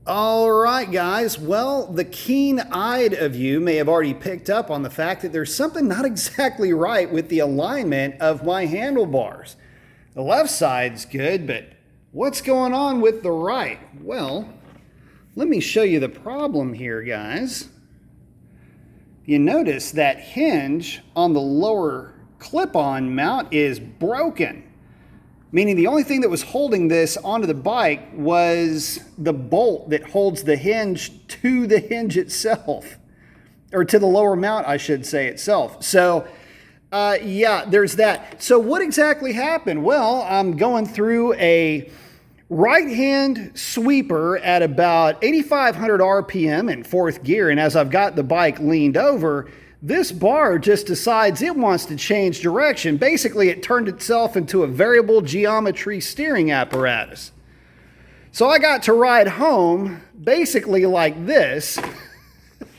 All right, guys. Well, the keen-eyed of you may have already picked up on the fact that there's something not exactly right with the alignment of my handlebars. The left side's good, but what's going on with the right? Well, let me show you the problem here, guys. You notice that hinge on the lower clip-on mount is broken. Meaning the only thing that was holding this onto the bike was the bolt that holds the hinge to the hinge itself. Or to the lower mount, I should say, itself. So, yeah, there's that. So what exactly happened? Well, I'm going through a right-hand sweeper at about 8,500 RPM in fourth gear. And as I've got the bike leaned over, this bar just decides it wants to change direction. Basically, it turned itself into a variable geometry steering apparatus. So I got to ride home basically like this.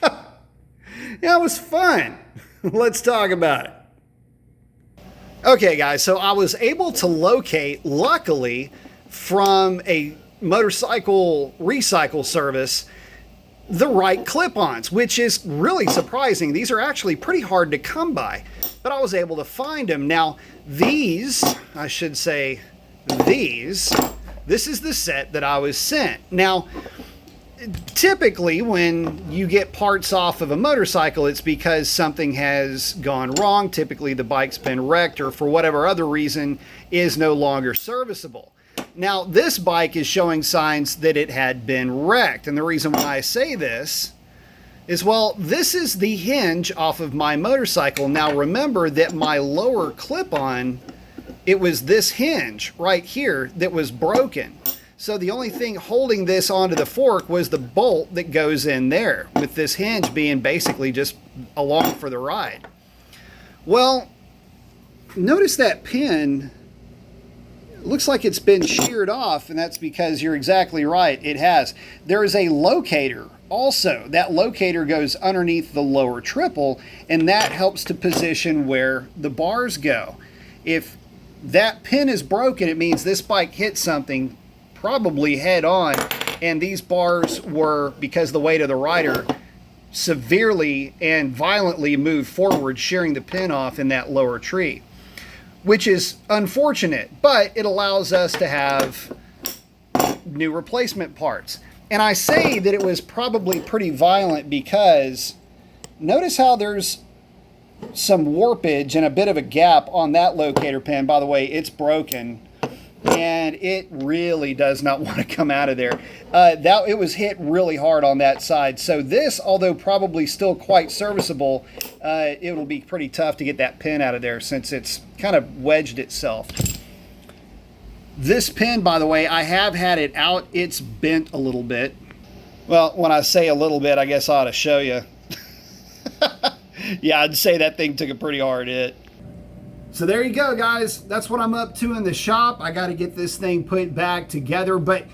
Yeah, it was fun. Let's talk about it. Okay, guys, so I was able to locate, luckily, from a motorcycle recycle service, the right clip-ons, which is really surprising. These are actually pretty hard to come by, but I was able to find them. Now, these, I should say these, this is the set that I was sent. Now, typically when you get parts off of a motorcycle, it's because something has gone wrong. Typically the bike's been wrecked or for whatever other reason is no longer serviceable. Now, this bike is showing signs that it had been wrecked. And the reason why I say this is, well, this is the hinge off of my motorcycle. Now, remember that my lower clip-on, it was this hinge right here that was broken. So the only thing holding this onto the fork was the bolt that goes in there, with this hinge being basically just along for the ride. Well, notice that pin looks like it's been sheared off, and that's because you're exactly right, it has. There is a locator also. That locator goes underneath the lower triple, and that helps to position where the bars go. If that pin is broken, it means this bike hit something probably head on, and these bars were, because of the weight of the rider, severely and violently moved forward, shearing the pin off in that lower tree, which is unfortunate, but it allows us to have new replacement parts. And I say that it was probably pretty violent because notice how there's some warpage and a bit of a gap on that locator pin. By the way, it's broken and it really does not want to come out of there. It was hit really hard on that side. So this, although probably still quite serviceable, it will be pretty tough to get that pin out of there since it's kind of wedged itself. This pin, by the way, I have had it out. It's bent a little bit. Well, when I say a little bit, I guess I ought to show you. Yeah, I'd say that thing took a pretty hard hit. So there you go, guys. That's what I'm up to in the shop. I got to get this thing put back together. But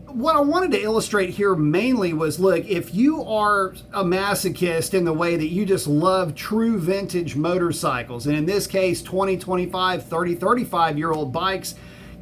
what I wanted to illustrate here mainly was, look, if you are a masochist in the way that you just love true vintage motorcycles, and in this case, 20, 25, 30, 35-year-old bikes,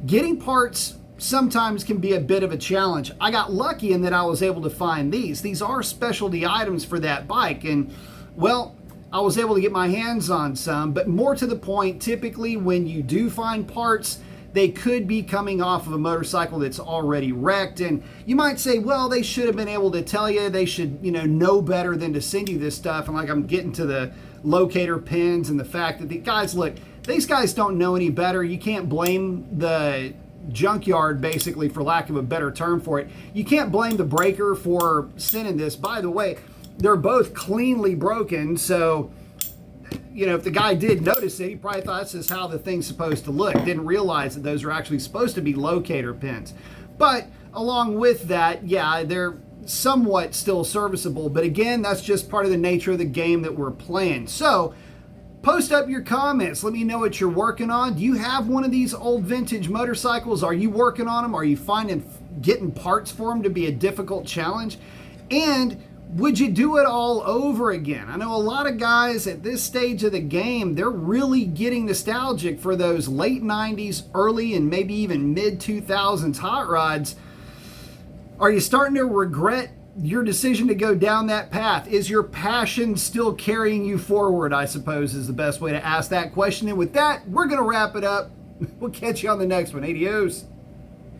getting parts sometimes can be a bit of a challenge. I got lucky in that I was able to find these. These are specialty items for that bike. And, well, I was able to get my hands on some, but more to the point, typically when you do find parts, they could be coming off of a motorcycle that's already wrecked. And you might say, well, they should have been able to tell you, they should, know better than to send you this stuff. And like, I'm getting to the locator pins and the fact that the guys, look, these guys don't know any better. You can't blame the junkyard, basically, for lack of a better term for it. You can't blame the breaker for sending this. By the way, they're both cleanly broken, so, if the guy did notice it, he probably thought this is how the thing's supposed to look. Didn't realize that those are actually supposed to be locator pins. But along with that, yeah, they're somewhat still serviceable. But again, that's just part of the nature of the game that we're playing. So, post up your comments. Let me know what you're working on. Do you have one of these old vintage motorcycles? Are you working on them? Are you finding getting parts for them to be a difficult challenge? And would you do it all over again? I know a lot of guys at this stage of the game, they're really getting nostalgic for those late 90s, early and maybe even mid 2000s hot rods. Are you starting to regret your decision to go down that path? Is your passion still carrying you forward, I suppose, is the best way to ask that question. And with that, we're going to wrap it up. We'll catch you on the next one. Adios.